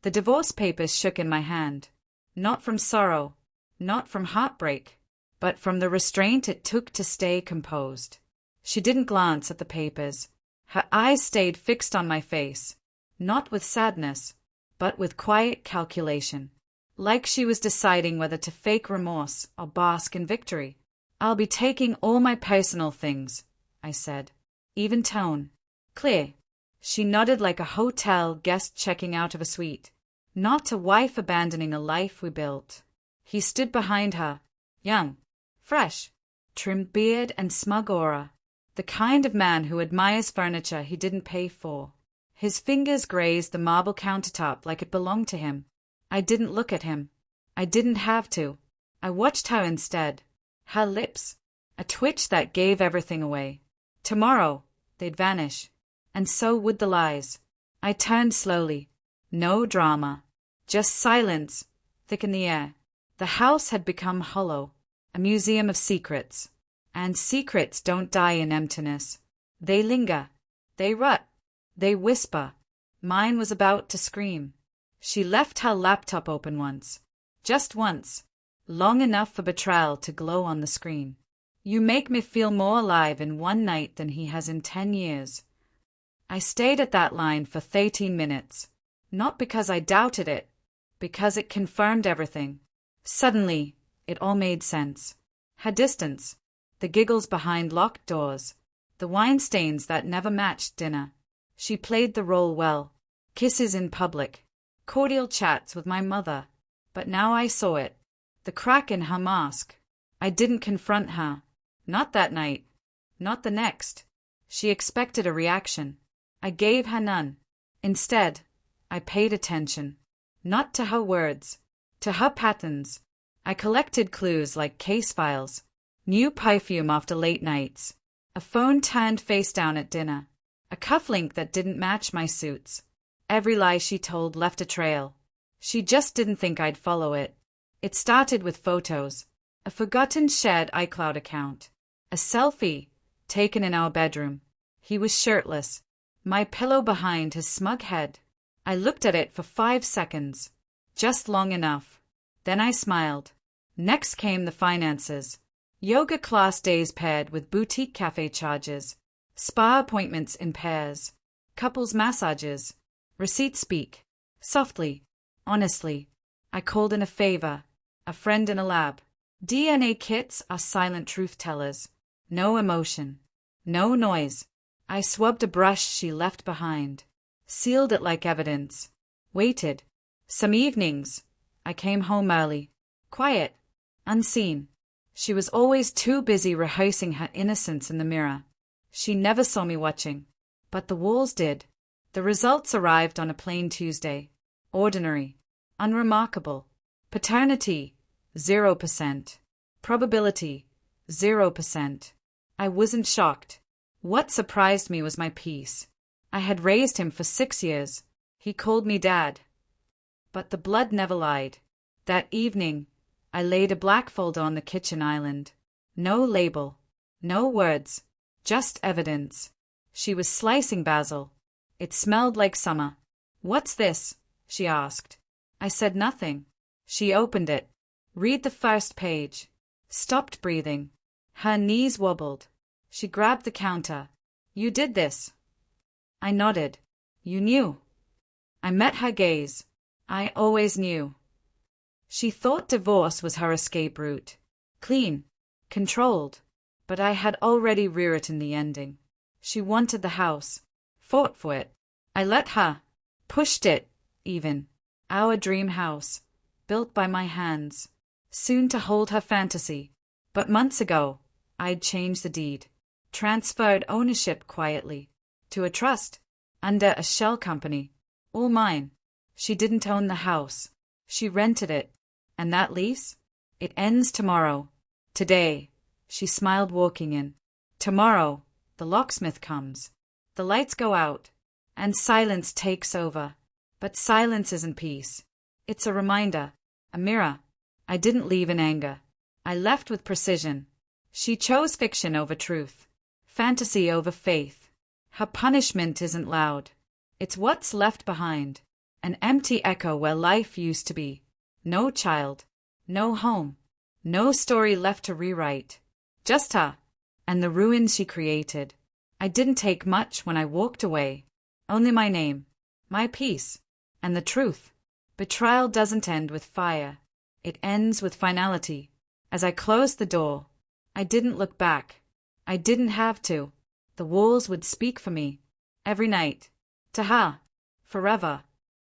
The divorce papers shook in my hand. Not from sorrow, not from heartbreak, but from the restraint it took to stay composed. She didn't glance at the papers. Her eyes stayed fixed on my face, not with sadness, but with quiet calculation, like she was deciding whether to fake remorse or bask in victory. "I'll be taking all my personal things," I said. Even tone. Clear. She nodded like a hotel guest checking out of a suite. Not a wife abandoning a life we built. He stood behind her, young, fresh, trimmed beard and smug aura. The kind of man who admires furniture he didn't pay for. His fingers grazed the marble countertop like it belonged to him. I didn't look at him. I didn't have to. I watched her instead. Her lips, a twitch that gave everything away. Tomorrow, they'd vanish. And so would the lies. I turned slowly. No drama. Just silence, thick in the air. The house had become hollow, a museum of secrets. And secrets don't die in emptiness. They linger. They rut. They whisper. Mine was about to scream. She left her laptop open once. Just once. Long enough for betrayal to glow on the screen. "You make me feel more alive in one night than he has in 10 years. I stayed at that line for 13 minutes. Not because I doubted it, because it confirmed everything. Suddenly, it all made sense. Her distance, the giggles behind locked doors, the wine stains that never matched dinner. She played the role well. Kisses in public, cordial chats with my mother. But now I saw it. The crack in her mask. I didn't confront her. Not that night. Not the next. She expected a reaction. I gave her none. Instead, I paid attention. Not to her words. To her patterns. I collected clues like case files. New perfume after late nights. A phone turned face down at dinner. A cufflink that didn't match my suits. Every lie she told left a trail. She just didn't think I'd follow it. It started with photos. A forgotten shared iCloud account. A selfie, taken in our bedroom. He was shirtless. My pillow behind his smug head. I looked at it for 5 seconds. Just long enough. Then I smiled. Next came the finances. Yoga class days paired with boutique cafe charges. Spa appointments in pairs. Couples massages. Receipts speak. Softly. Honestly. I called in a favor. A friend in a lab. DNA kits are silent truth tellers. No emotion. No noise. I swabbed a brush she left behind. Sealed it like evidence. Waited. Some evenings, I came home early. Quiet. Unseen. She was always too busy rehearsing her innocence in the mirror. She never saw me watching. But the walls did. The results arrived on a plain Tuesday. Ordinary. Unremarkable. Paternity, 0%. Probability, 0%. I wasn't shocked. What surprised me was my peace. I had raised him for 6 years. He called me dad. But the blood never lied. That evening, I laid a black folder on the kitchen island. No label. No words. Just evidence. She was slicing basil. It smelled like summer. "What's this?" she asked. I said nothing. She opened it. Read the first page. Stopped breathing. Her knees wobbled. She grabbed the counter. "You did this." I nodded. "You knew." I met her gaze. "I always knew." She thought divorce was her escape route. Clean. Controlled. But I had already rewritten the ending. She wanted the house. Fought for it. I let her. Pushed it, even. Our dream house. Built by my hands. Soon to hold her fantasy. But months ago, I'd changed the deed. Transferred ownership quietly. To a trust. Under a shell company. All mine. She didn't own the house. She rented it. And that lease? It ends tomorrow. Today. She smiled walking in. Tomorrow, the locksmith comes. The lights go out. And silence takes over. But silence isn't peace. It's a reminder. A mirror. I didn't leave in anger. I left with precision. She chose fiction over truth. Fantasy over faith. Her punishment isn't loud. It's what's left behind. An empty echo where life used to be. No child, no home, no story left to rewrite. Just her, and the ruins she created. I didn't take much when I walked away. Only my name, my peace, and the truth. Betrayal doesn't end with fire. It ends with finality. As I closed the door, I didn't look back. I didn't have to. The walls would speak for me. Every night. To her. Forever.